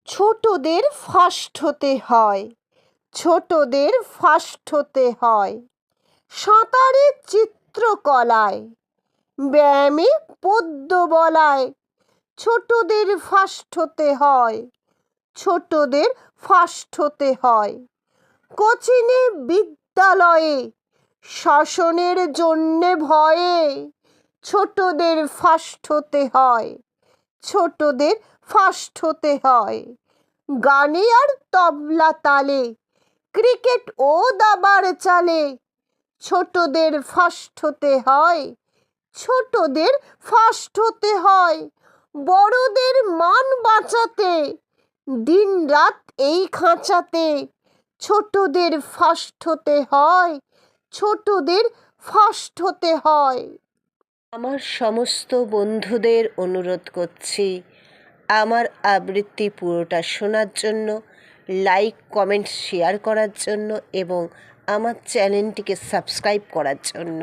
ছোটদের ফার্স্ট হতে হয়, ছোটদের ফার্স্ট হতে হয়। সাঁতারে চিত্রকলায়, ব্যায়ামে পদ্য বলায় ছোটদের ফার্স্ট হতে হয়, ছোটদের ফার্স্ট হতে হয়। কোচিনে বিদ্যালয়ে শাসনের জন্যে ভয়ে ছোটদের ফার্স্ট হতে হয়, ছোটদের ফার্স্ট হতে হয়। গানে আর তবলা তালে, ক্রিকেট ও দাবার চালে ছোটদের ফার্স্ট হতে হয়, ছোটদের ফার্স্ট হতে হয়। বড়দের মান বাঁচাতে দিনরাত এই খাঁচাতে ছোটদের ফার্স্ট হতে হয়, ছোটদের ফার্স্ট হতে হয়। আমার সমস্ত বন্ধুদের অনুরোধ করছি আমার আবৃত্তি পুরোটা শোনার জন্য, লাইক কমেন্ট শেয়ার করার জন্য এবং আমার চ্যানেলটিকে সাবস্ক্রাইব করার জন্য।